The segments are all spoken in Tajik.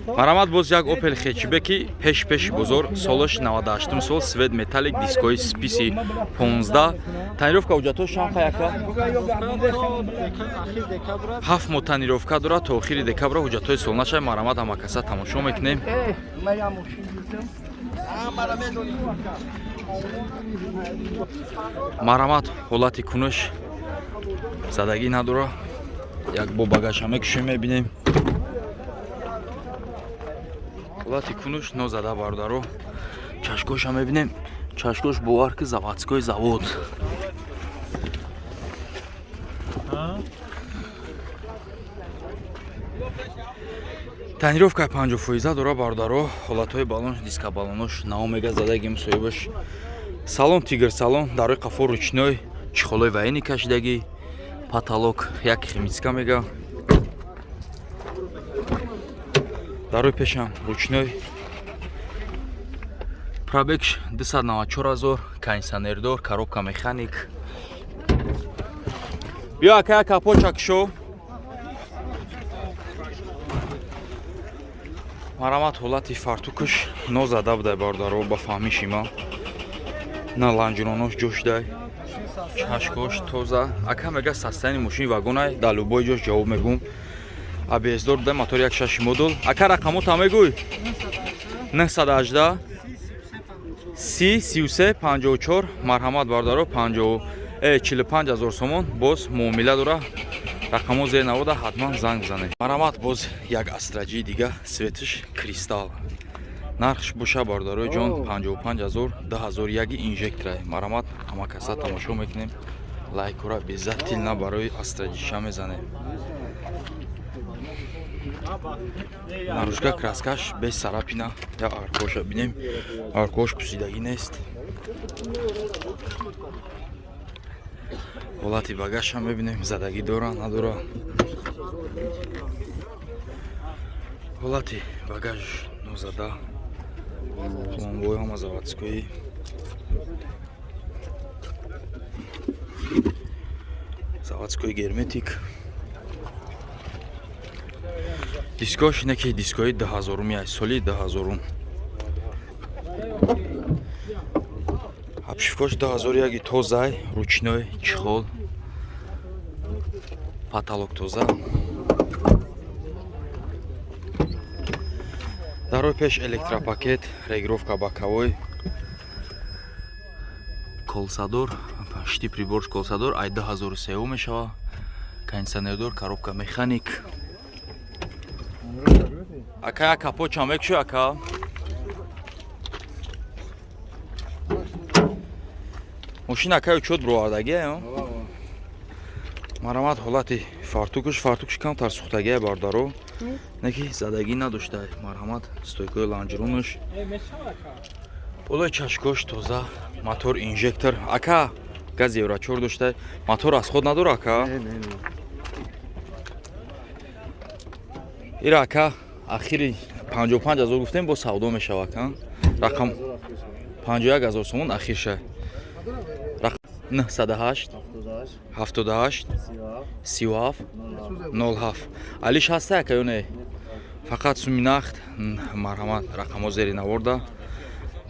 Марамад боз як Opel хечбеки пеш бозор солош 98 сол свет металлик дискои списи 15 танировка ҳуҷҷатҳои шанқа яка 7 мо танировка дорад то охири декабр ҳуҷҷатҳои солнашай марамад ҳамакаса тамошо мекунем. Марамад ҳолати кунуш задагӣ надора, як бо багажа мекушем мебинем. ҳолати кунуш нозада бардаро чашкоша мебинем. Чашкош бо арки заводской завод. Танировка 50% дора бардаро ҳолатҳои балон диска балонош наомега задагим соҳибаш. Салон тигр салон дарои қафо ручной чихолои ваини кашидагӣ потолок як химическа мега. Дарои пешам ручной пробег 294 000 кондиционердор коробка механик. Биё ака капоча кушо. Марамад ҳолати фартукуш нозада будай бардаро ба фаҳми шима на ланҷуронош ҷошдай чашкош тоза ака мега састани мошини вагонай дар любой ҷош ҷавоб мегум. Абездор будай мотори 1.6 модул. Ака рақамота мегӯй 918 30 33 54 марҳамат бардаро 45 000 сомон боз муомила дора. Рақамо зер навода ҳатман занг бизанед. Марамат боз як астраҷии дига светиш кристалл нархш боша бардарои ҷон 55 000 10001 инжекторай. Марамат ҳамакаса тамошо мекунем. лайкора безаттилна барои астраҷиша мезанем. наружка краскаш без сарапина я аркоша бинем. Аркош пусидагӣ нест. ҳолати багажша мебинем задагӣ дора надора. ҳолати багаж нозада пломбой ҳама заводскои. Заводской герметик. Дискош неки дискои 2000 соли 2000. Обшивкош 2001 тозай, ручной чихол. Потолок тоза. Дарои пеш электропакет, регировка боковой. Колсадор, шти приборш колсадор ай 2003 мешава. Кондиционердор, коробка механик. Ака капоча мекшу ака. Мошина ака учёт бровардагия. Марамад ҳолати фартукуш камтар сухтагия бардаро. Неки задагӣ надоштай. Марҳамат стойкои ланҷуронуш. Болои чашкош тоза, мотор инжектор. Ака газ еврочор доштай. Мотор расход надора ака? Не. Ира ака ахири 55 000 гуфтем бо савдо мешава ака. Рақам 51 000 сомон ахирша. 908 78 37 07. Алиш ҳаста ака ё не? Фақат суми нақд. Марҳамат рақамо зери наворда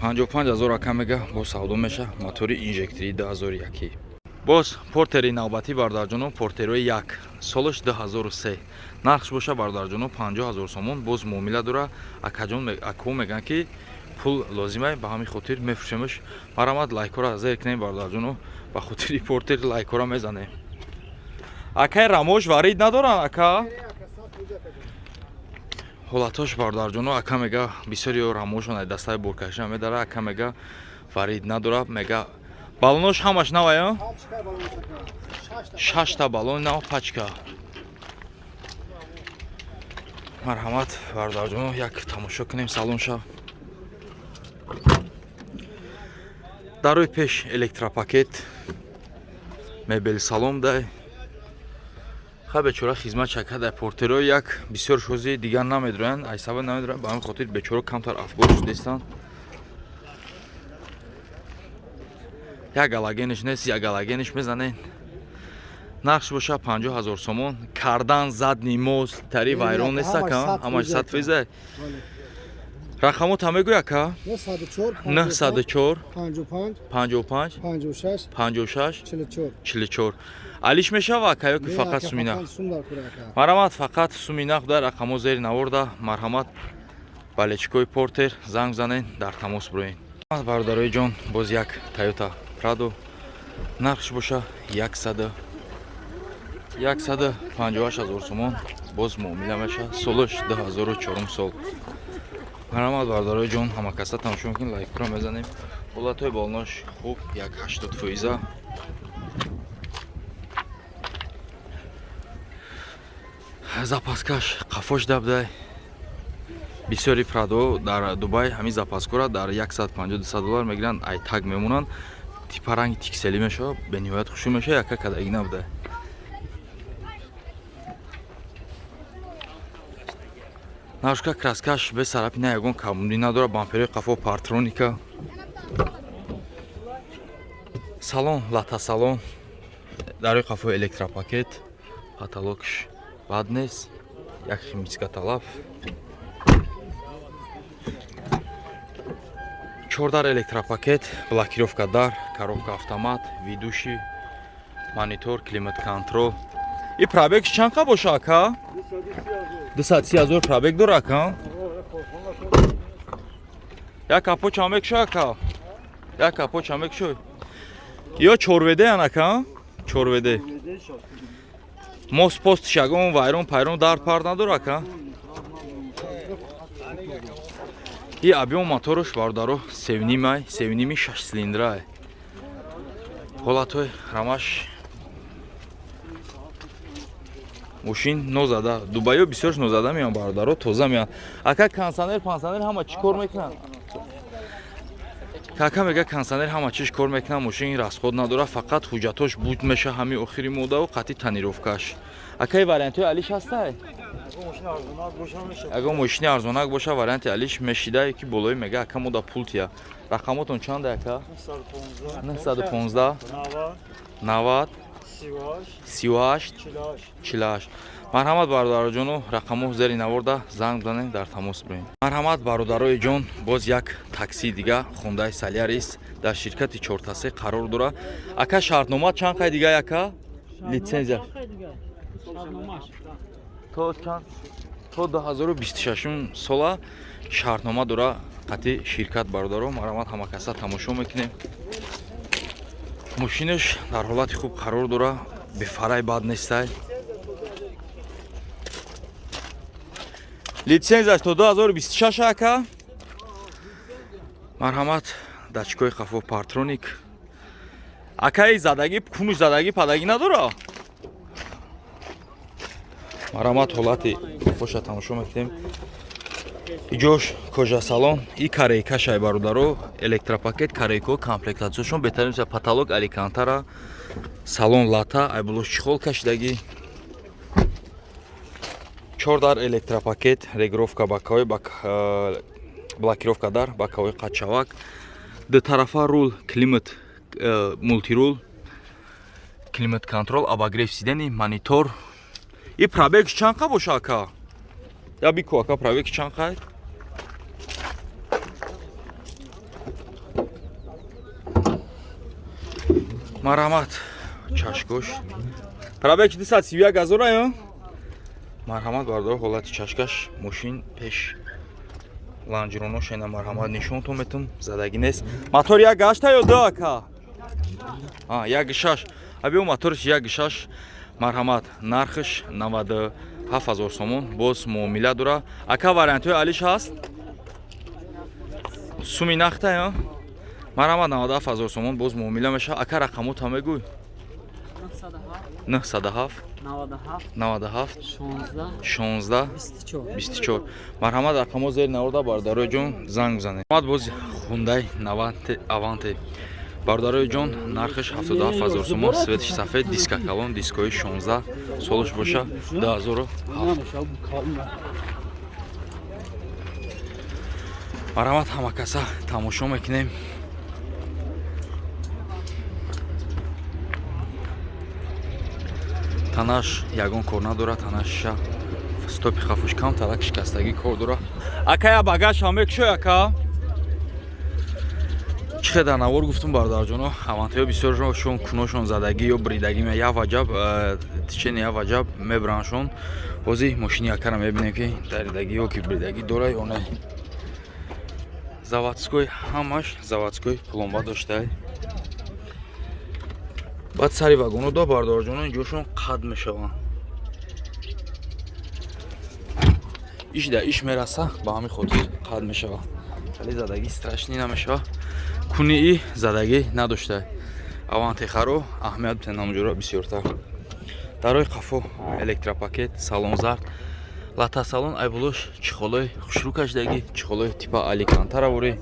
55 000 ака мега бо савдо меша. Мотори инжектори 2001. Боз портери навбатӣ бардарҷоно портерои 1 солош 2003. Нархш боша бардарҷоно 50 000 сомон боз муомила дора. Акаҷон ако меган ки пул лозимай ба ҳамин хотир мефурӯшемаш. Марамад лайкора зер кунем бардарҷоно ба хотири портер лайкора мезанем. Акай рамош варид надоран ака? ҳолатош бардарҷоно ака мега бисёри рамошон дастаи боркаша медара. Ака мега варид надора мега балонош ҳамаш навая? 6 та балон нав пачка. Марҳамат бардарҷоно як тамошо кунем салонша. Дарои пеш электропакет мебели салон дай. Ха бечора хизмат чакадай портерои як бисёр шози дигар намедроянд. Ай сабаб намедроянд ба ҳамин хотир бечора камтар афгор шудестанд. Як галогениш нест, як галогениш мезанен. нақш боша 50000 сомон. Кардан задни мост тари вайрон нест ака. Ҳамаш 100%. Рақамот ҳам мегӯй ака? 904 55 56 44. Алиш мешава ака ё ки фақат суми нақ? Марҳамат, фақат суми нақ дар рақамот зери наворда. Марҳамат, балечкои портер занг занен, дар тамос буроен. Бародарои ҷон, боз як Toyota Prado. Нақш боша 158000 сомон. Боз муомила меша. Солаш 2004 сол. Марҳамат, бародарои ҷон, ҳама каса тамошо мекунед, лайкро мезанем. Ҳолатҳои болнош хуб, 180%. Запаскаш қафош дабдай. бисёри Prado дар Дубай ҳамин запаскора дар $150-200 мегиранд, ай таг мемонанд. Типаранги тиксели мешава, бениҳоят хушӯ меша, яка кадаги набудай. Нарушка краскаш без сарапи на ягон камуни надора, бамперои қафо партроника. Салон, лата салон. Дарои қафо электропакет. Потолокш бад нест. Як химическа талаб. 4 электропакет, блокировка дар, коробка автомат, видуши, монитор, климат контрол. И пробег чанка боша ака? 230,000 пробег дора ака? Як капо чамек шо ака? Як капо чамек шо? Ё чорведе анака? Чорведе. Мост пост шагон вайрон пайрон дар пар надора ака? И объем моторош бардаро 7,5 6 цилиндра. Ҳолатҳои ҳамаш мошин нозада. Дубайо бисёр нозада меян бардаро, тоза меян. Ака кондиционер, пансионер ҳама чӣ кор мекунад? Кака мега кондиционер ҳама чиш кор мекунад, мошин расход надора, фақат ҳуҷҷатош буд меша ҳами охири моддаву қатъи танировкаш. Акаи вариантҳои алиш ҳастай? Агар мошини арзонак боша, варианти алиш мешида, ки болои мега ака мода пултия. Рақамотон чанда ака? 915 90 38 48. Марҳамат, бародарои ҷону, рақамо зери наворда занг занед, дар тамос биред. Марҳамат, бародарои ҷон, боз як такси дига Hyundai Solaris дар ширкати чортасе қарор дора. Ака шартнома чанд қай дига ака? Литсензия то чанд? То 2026 сола шартнома дора қатъи ширкат бародаро. Марҳамат, ҳама каса тамошо мекунем. Мошинаш дар ҳолати хуб қарор дора, бефарай бад нестай. Литсензияш то 2026 ака. Марҳамат, датчикои қафо партроник. Акаи задаги, кумиш задаги падаги надора? Марҳамат, ҳолати қафоша тамошо мекунем. Иҷош кожа салон, и карейкашай бародаро, электропакет, карейко, комплектатсияшон беҳтарин меша, потолок аликантара, салон лата, айблош чихол кашидаги. 4 дар электропакет, регировка бакаҳои блокировка дар, бакаҳои қатчавак. Ду тарафа рул, климат, мултирул, климат контрол, обогрев сидени, монитор. И пробег чанд қа боша ака? Я бику ака, пробег чанд қа? Марҳамат, чашкош. Пробег 231,000 ё? Марҳамат, бародаро, ҳолати чашкаш, мошин пеш ланҷроно шена, марҳамат, нишонтон метум, задаги нест. Мотор як гашта ё ду ака? Як гишаш. Абиё моториш як гишаш. Марҳамат, нархш 97000 сомон, боз муомила дора. Ака вариантҳои алиш ҳаст? Суми нақта ё? Марҳамат, 97000 сомон, боз муомила меша. Ака рақамот ҳам мегӯй? 907 97 16 24. Марҳамат, рақамот зери наворда, бародарои ҷон, занг занед. Марҳамат, боз Hyundai Avante. Бародарои ҷон, нархш 77000 сомон, светиш сафед, диска калон, дискои 16, солаш боша 2007. Марҳамат, ҳама каса тамошо мекунем. танаш ягон кор надорад, танаш шиша стопи хафуш кам, тарак шикастагӣ кор дорад. Ака я багаж ҳам мекушо ака. Чӣ қадар навор гуфтум бародарҷоно, авантиҳо бисёршон куношон задагӣ ё бридагӣ я ваҷаб тичени я ваҷаб мебираншон. Ҳозир мошини акара мебинем ки даридагӣ ё ки бридагӣ дора ё не. Заводской ҳамаш заводской пломба доштай. Баъд сари вагоно до бародарҷоно инҷошон қад мешаванд. иш да иш мераса ба ҳамин хотир қад мешавад. Вале задагӣ страшнӣ намешавад. Кунии задагӣ надоштай. Авантехаро аҳамият бутен намуҷора бисёртар. Дарои қафо электропакет, салон зард, лата салон айбулош чихолои хушрӯ каштагӣ, чихолои типа аликантара вори.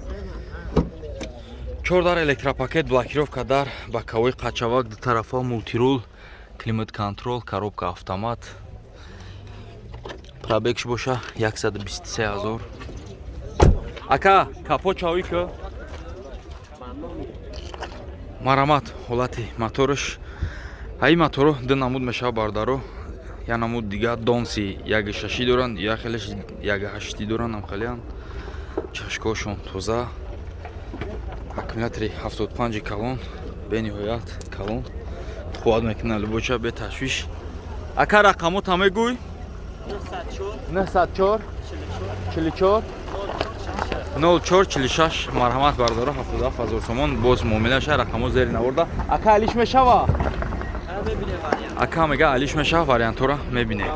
4 дар электропакет, блокировка дар, боковой қачавак, ду тарафа мултирул, климат контрол, коробка автомат. Пробегш боша 123 000. Ака, капо чавӣ ку? Марамат ҳолати моторш. Ҳаи моторо ду намуд мешавад бардаро. Я намуд дига донси 1.6 доранд, я хелеш 1.8 доранд амхалиан. Чашкошон тоза. Аккумулятори 75 калон, бениҳоят калон. Қувват мекунад любоча бе ташвиш. Ака рақамот ҳам мегӯй? 94 44 04 46. Марҳамат бардаро 77 000 сомон. Боз муомила ша рақамо зери наворда. Ака алиш мешава? Ака мега алиш мешава, вариантора мебинем.